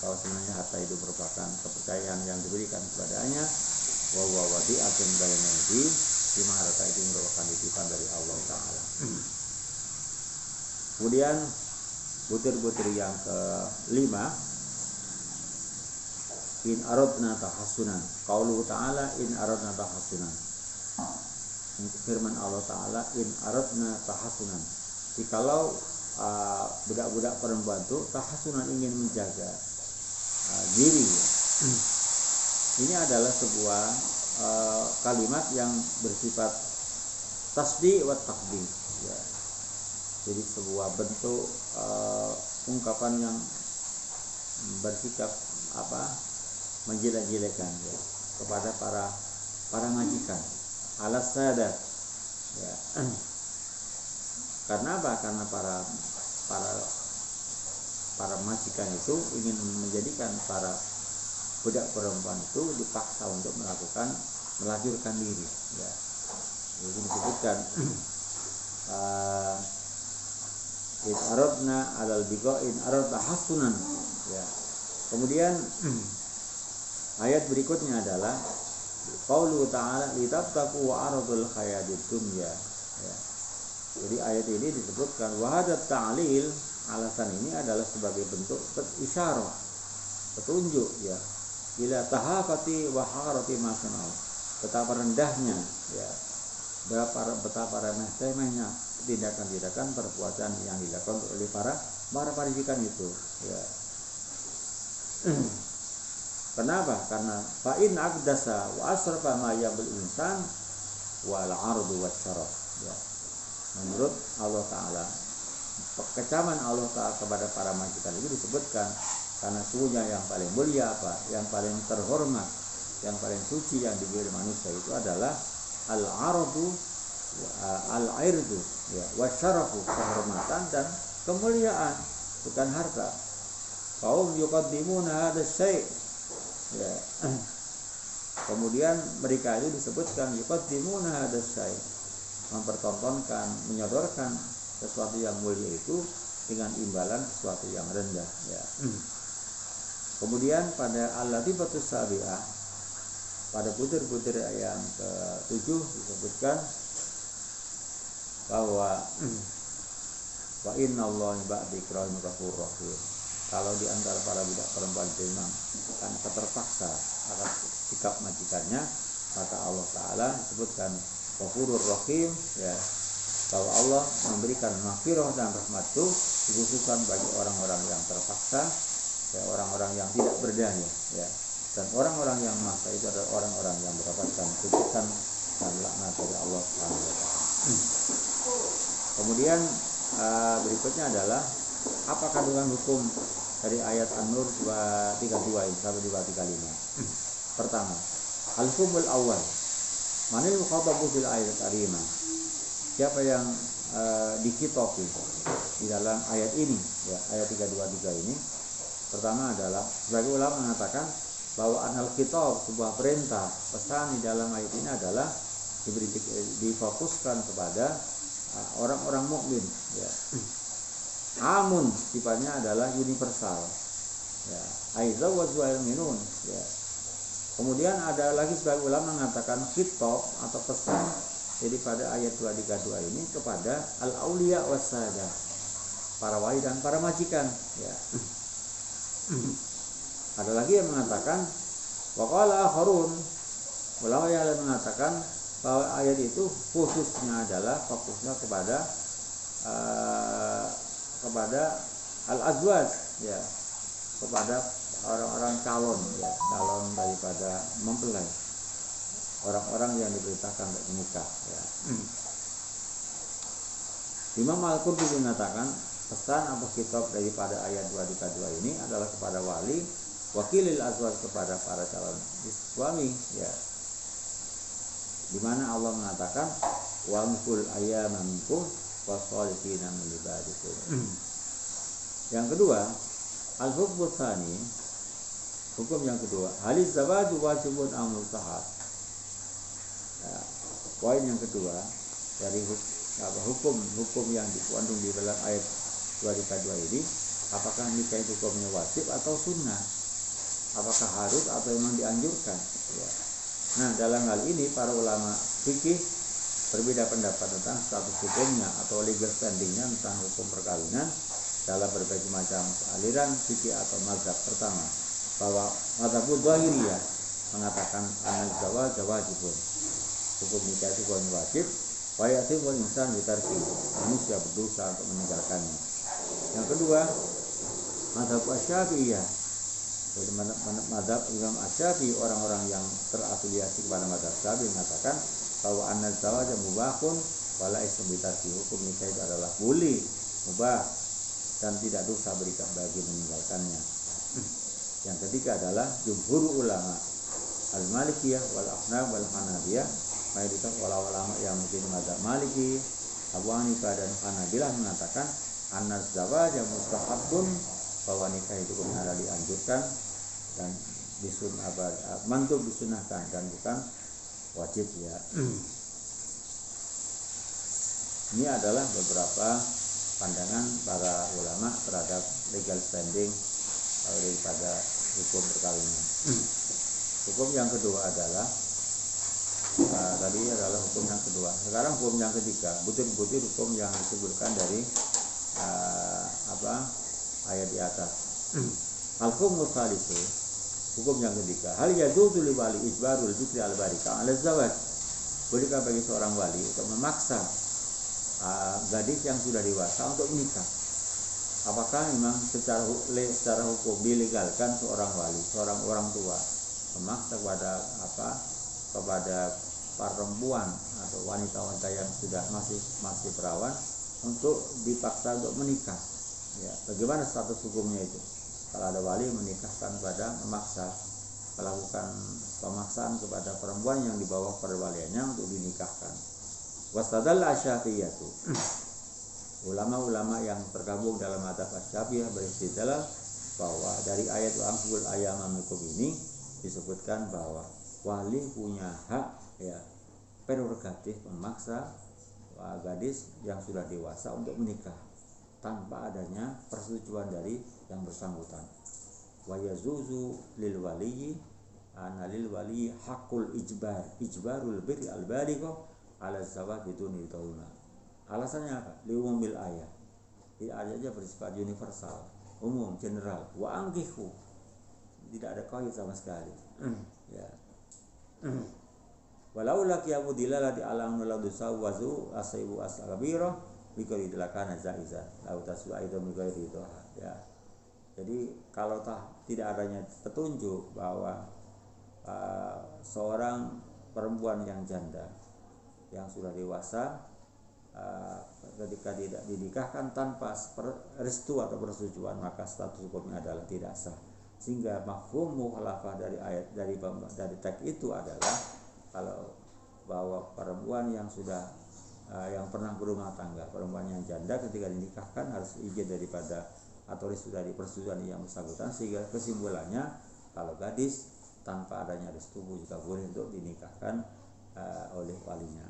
bahwa sebenarnya harta itu merupakan kepercayaan yang diberikan kepadanya. Wa huwa wadi'atun baina yadi, di mana harta itu merupakan titipan dari Allah Ta'ala. Kemudian butir-butir yang kelima, in aradna tahassunan, qauluhu ta'ala in aradna tahassunan, firman Allah Ta'ala in aradna tahassunan, jikalau budak-budak perempuan itu tahassunan, ingin menjaga diri. Ini adalah sebuah kalimat yang bersifat tasdi' wa taqdi ya. Jadi sebuah bentuk ungkapan yang bersikap menjelek-jelekan ya, kepada para majikan alas sadat ya. Karena apa? Karena para majikan itu ingin menjadikan para budak perempuan itu dipaksa untuk melahirkan diri ya. Jadi disebutkan in aradna alal biqa in aradna hasunan ya. Kemudian ayat berikutnya adalah qaulu ta'ala litabtaqu aradul hayatid dunya ya. Jadi ayat ini disebutkan wahadat ta'lil, alasan ini adalah sebagai bentuk isyarat, petunjuk ya, ila tahafati wa harati masanau, betapa rendahnya ya, betapa remeh-temehnya tindakan-tindakan perbuatan yang dilakukan oleh para majikan itu ya. Kenapa? Karena fa'in aqdasa wa asrafa ma yabul insan wal ardu wasyaraf ya. Menurut Allah Ta'ala, kecaman Allah Ta'ala kepada para majikan itu disebutkan karena sesungguhnya yang paling mulia yang paling terhormat, yang paling suci yang diberi manusia itu adalah al-ardu al-irdu ya, wasyarafu, kehormatan dan kemuliaan, bukan harta. Kaum yuqaddimuna hadza syai' ya. Kemudian mereka itu disebutkan yuqaddimuna hadza syai', mempertontonkan, menyodorkan sesuatu yang mulia itu dengan imbalan sesuatu yang rendah ya. Kemudian pada al-latifatus sabi'ah, pada butir-butir yang ke-7 disebutkan bahwa wa innallaha ba'da ikramin ghafurur rahim, kalau di antara para budak perempuan itu memang karena keterpaksa akan sikap majikannya, maka Allah Ta'ala disebutkan Ghafurur Rahim ya, bahwa Allah memberikan maghfirah dan rahmat itu dikhususkan bagi orang-orang yang terpaksa ya, orang-orang yang tidak berdaya ya, dan orang-orang yang maksa itu adalah orang-orang yang mendapatkan kutukan dan laknat dari Allah Subhanahu wa taala. Kemudian berikutnya adalah apa kandungan hukum dari ayat An-Nur 232 sampai 235. Pertama, al-humul awal, manil mukhatabu fil ayat karimah, siapa yang dikitopi di dalam ayat ini ya, ayat 323 ini. Pertama adalah sebagai ulama mengatakan bahwa anal khitab, sebuah perintah, pesan di dalam ayat ini adalah difokuskan kepada orang-orang mukmin, ya. Amun sifatnya adalah universal, ya. Aiza wa zuail minun, ya. Kemudian ada lagi sebagian ulama mengatakan khitab atau pesan jadi pada ayat 232 ini kepada al-auliya was-sada, para wali dan para majikan, ya. Ada lagi yang mengatakan waqala akharun, ulama yang lain mengatakan bahwa ayat itu khususnya adalah fokusnya kepada al-azwaj, ya, kepada orang-orang calon, ya, calon daripada mempelai, orang-orang yang diberitakan untuk menikah, ya. Imam Al-Qurtubi mengatakan pesan atau kitab daripada ayat 232 ini adalah kepada wali, wakilil azwaj, kepada para calon suami, ya. Di mana Allah mengatakan wangkul ayyama minkum wassalihina min ibadikum. Yang kedua, al-hukmu tsani, hukum yang kedua, haliz zawaju wajibun am mustahab. Ya, poin yang kedua dari hukum yang dikandung di dalam ayat 232 ini, apakah nikah itu hukumnya wajib atau sunnah? Apakah harus atau memang dianjurkan? Ya. Nah, dalam hal ini para ulama fikih berbeda pendapat tentang status hukumnya atau legal standingnya tentang hukum perkawinan dalam berbagai macam aliran fikih atau mazhab. Pertama, bahwa mazhabul zahiriyah mengatakan anal zawaj wajibun, hukum nikah itu wajib, wa yatimul insan bitarki, manusia berdosa untuk meninggalkannya. Yang kedua, mazhab Asy-Syafi'iyah, jadi mazhab Imam Asy-Syafi'i, orang-orang yang terafiliasi kepada mazhab Syafi'i mengatakan bahwa anal zawaj mubahun wala ismu bitarki, hukum nikah itu adalah boleh, mubah, dan tidak dosa bagi meninggalkannya. Yang ketiga adalah jumhur ulama al-Malikiyah wal Ahnaf wal Hanabiyah, mayoritas ulama yang mungkin mazhab Maliki, Abu Hanifah dan Hanabilah mengatakan an-nas zawaj mustahabun, bahwa nikah itu benar dianjurkan dan mandub disunahkan dan bukan wajib, ya. Ini adalah beberapa pandangan para ulama terhadap legal standing daripada hukum perkawinan. Hukum yang kedua adalah tadi adalah hukum yang kedua. Sekarang hukum yang ketiga, butir-butir hukum yang disebutkan dari ayat di atas. Al-hukmu tsalitsu, hukum yang ketiga, hal yajuzu li wali ijbarul bikri al-barika ala zawaj, bolehkah bagi seorang wali untuk memaksa gadis yang sudah dewasa untuk menikah? Apakah memang secara hukum dilegalkan seorang wali, seorang orang tua memaksa kepada perempuan atau wanita-wanita yang sudah masih perawan untuk dipaksa untuk menikah? Ya, bagaimana status hukumnya itu? Kalau ada wali menikahkan memaksa, melakukan pemaksaan kepada perempuan yang di bawah perwaliannya untuk dinikahkan. Wastadalla Asy-Syafi'iyatu, ulama-ulama yang tergabung dalam mazhab Asy-Syafi'iyah beristidlal bahwa dari ayat wa'angkul ayyama minkum ini disebutkan bahwa wali punya hak, ya, prerogatif memaksa gadis yang sudah dewasa untuk menikah tanpa adanya persetujuan dari yang bersangkutan. Wa yazuzu lil waliyyi lil waliyyi haqqul ijbarul birri al baligh ala zawaj biduni tauna. Alasannya apa? Liumumil ayat. Di ayatnya bersifat universal, umum, general. Wa angkihu, tidak ada qaid sama sekali. Ya. Walau laki abu dilalati alam nuladu sawazu asaibu asagabiro bikori dilakana zaiza lautasu aido bikori itu, ya. Jadi kalau tidak adanya petunjuk bahwa seorang perempuan yang janda yang sudah dewasa ketika tidak dinikahkan tanpa restu atau persetujuan, maka status hukumnya adalah tidak sah. Sehingga mafhum mukhalafah dari ayat dari teks itu adalah kalau bahwa perempuan yang sudah yang pernah berumah tangga, perempuan yang janda ketika dinikahkan harus izin daripada atau restu dari persetujuan yang bersangkutan, sehingga kesimpulannya kalau gadis tanpa adanya restu juga boleh untuk dinikahkan oleh walinya.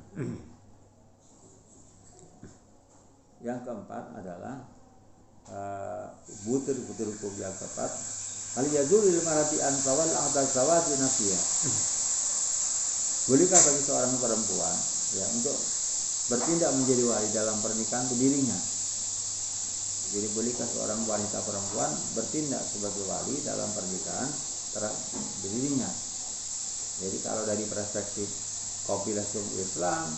Yang keempat adalah butir-butir hukum yang keempat, hal yazulil marati an sawal aqdal sawati nafsiyah. Bolehkah bagi seorang perempuan ya untuk bertindak menjadi wali dalam pernikahan dirinya? Jadi bolehkah seorang wanita perempuan bertindak sebagai wali dalam pernikahan dirinya? Jadi kalau dari perspektif kompilasi Islam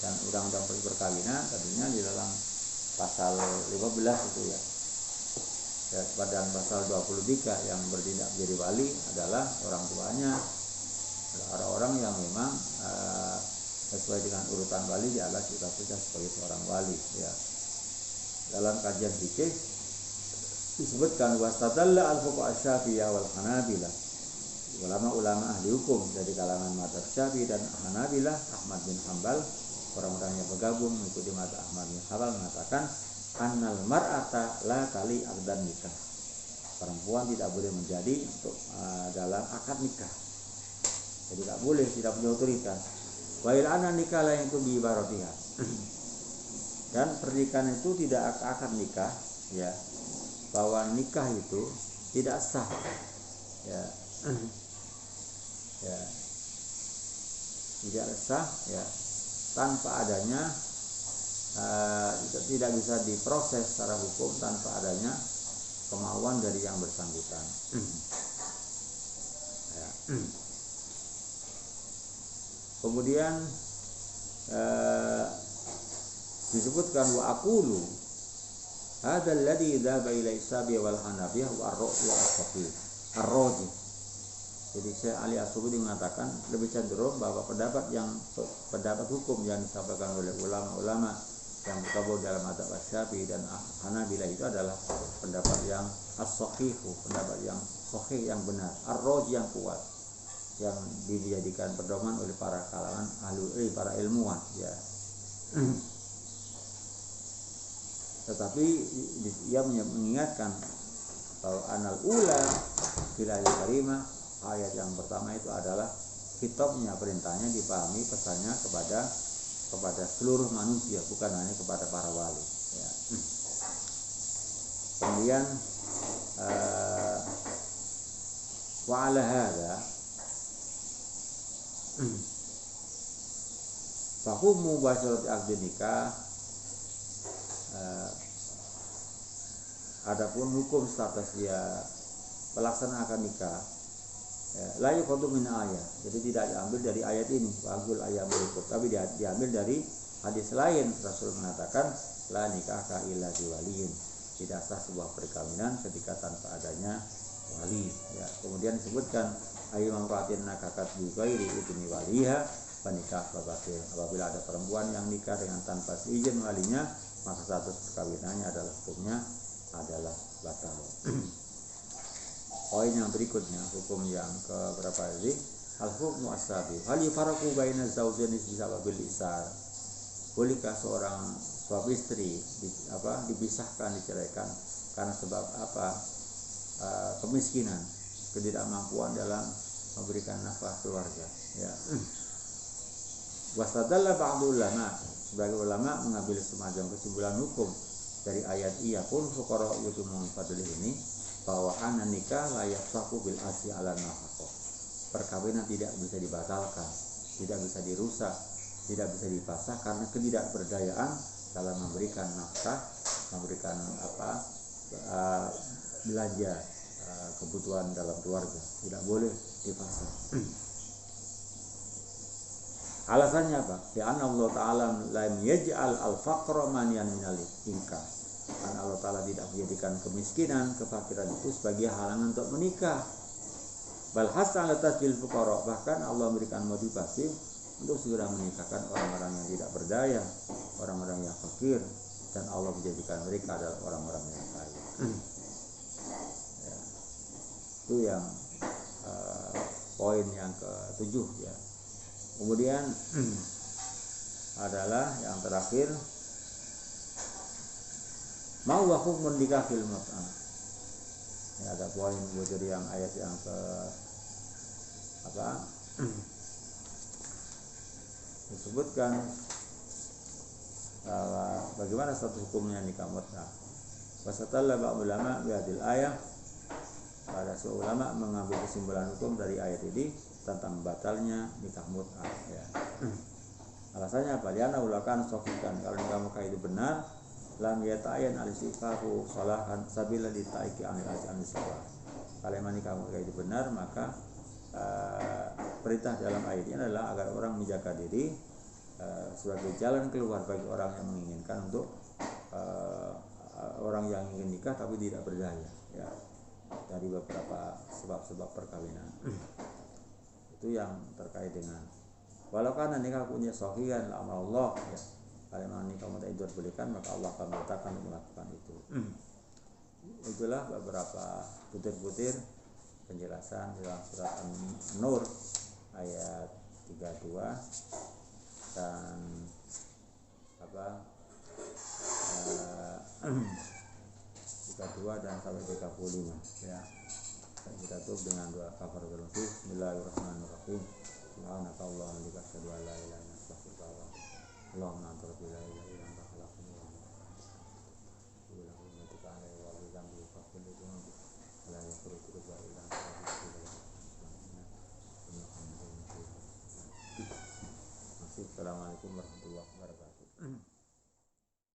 dan undang-undang perkawinan, tadinya di dalam pasal 15 itu ya pada pasal 23 yang bertindak menjadi wali adalah orang tuanya, orang-orang yang memang sesuai dengan urutan wali dianggap sudah sebagai seorang wali ya. Dalam kajian fikih disebutkan wastadalla al-fuqaha Syafi'iyah wal Hanabilah, ulama-ulama ahli hukum dari kalangan mazhab Syafi'i dan Hanabilah, Ahmad bin Hanbal, orang-orang yang bergabung mengikuti mazhab Ahmad bin Hanbal mengatakan annal mar'ata la tali aqdan nikah. Perempuan tidak boleh menjadi untuk dalam akad nikah. Jadi tidak boleh, tidak punya otoritas. Wa il ana nikah la yang bi ibaratiha. Dan pernikahan itu tidak akad nikah ya, bahwa nikah itu tidak sah ya, ya tidak sah ya tanpa adanya tidak bisa diproses secara hukum tanpa adanya kemauan dari yang bersangkutan ya. Kemudian disebutkan wa aqulu hadzal ladzi dzaba ila isabi wal hanafiyah wa ar-ra'yu ar-raji. Jadi Syekh Ali As-Subudi mengatakan lebih cenderung bahwa pendapat hukum yang disampaikan oleh ulama-ulama yang bergabung dalam mazhab Syafi'i dan Hanabilah itu adalah pendapat yang as-sahihu, pendapat yang sahih, yang benar, ar-raji, yang kuat, yang dijadikan pedoman oleh para kalangan para ilmuwan ya. Tetapi ia mengingatkan bahwa anal ula filal karimah, ayat yang pertama itu adalah kitabnya, perintahnya dipahami pesannya kepada seluruh manusia, bukan hanya kepada para wali ya. Kemudian wa ala hadza fa hukumu basyarat aqd nikah. Adapun hukum status dia pelaksanaan akad nikah la yuqadu min ayat, jadi tidak diambil dari ayat ini wagul ayat berikut, tapi diambil dari hadis lain. Rasul mengatakan la nikah illa biwaliyin, tidak sah sebuah perkawinan ketika tanpa adanya wali ya. Kemudian disebutkan ayyuman qatin nakakat bi ghairi idni waliha panikah babatil, apabila ada perempuan yang nikah dengan tanpa izin walinya maka status perkawinannya adalah hukumnya adalah batal. Poin yang berikutnya, hukum yang ke berapa ini? Al-hukmu as-sabi. Hal yufaraqu baina zawjaini bisababil isar. Bolehkah seorang suami istri dipisahkan, diceraikan karena sebab apa? Kemiskinan, ketidakmampuan dalam memberikan nafkah keluarga ya. Wastadalla ba'dul ulama, sebagai ulama mengambil semacam kesimpulan hukum dari ayat iyakun fuqara yutumun fadlih ini, bahwa anak nikah layak saku bil asyi ala nafkah. Perkawinan tidak bisa dibatalkan, tidak bisa dirusak, tidak bisa dipasah karena ketidakberdayaan dalam memberikan nafkah, memberikan belanja kebutuhan dalam keluarga, tidak boleh dipasah. Alasannya apa? Ya Allah Ta'ala lam yaj'al al-faqra manian minal inkah. Karena Allah Ta'ala tidak menjadikan kemiskinan, kefakiran itu sebagai halangan untuk menikah. Bal hasan atas bil fuqara, bahkan Allah memberikan motivasi untuk segera menikahkan orang-orang yang tidak berdaya, orang-orang yang fakir, dan Allah menjadikan mereka adalah orang-orang yang kaya. Ya. Itu yang poin yang ke-7 ya. Kemudian adalah yang terakhir, mau hukum nikah fil mut'ah. Ini ada poin dari yang ayat yang ke apa disebutkan bagaimana status hukumnya nikah mut'ah. Wasatalla ba'd ulama bihadil ayah, pada seorang ulama mengambil kesimpulan hukum dari ayat ini tentang batalnya nikah mut'ah ya. Alasannya apa? Liana ulakan sofikan, kalau nikah mut'ah itu benar, lam yata'ayan al-istiqaqu salahan sabila ditaiki anil ajami salah. Kalau memang nikah mut'ah itu benar, maka perintah dalam ayat ini adalah agar orang menjaga diri sebagai jalan keluar bagi orang yang menginginkan untuk orang yang ingin nikah tapi tidak berdaya ya, dari beberapa sebab-sebab perkawinan. Itu yang terkait dengan walau karena nikah punya sahihan amal Allah ya. Kalau memang nikah mut'ah itu dibolehkan, maka Allah akan mengatakan untuk melakukan itu. Itulah beberapa butir-butir penjelasan dalam surat An-Nur ayat 32 dan 32 dan sampai 35 ya. Dan kita tutup dengan doa kafaratul majlis. Bismillahirrahmanirrahim. Subhanakallahumma wa bihamdika asyhadu an la ilaha illa anta astaghfiruka wa atubu ilaik. Allahumma anta rabbi la ilaha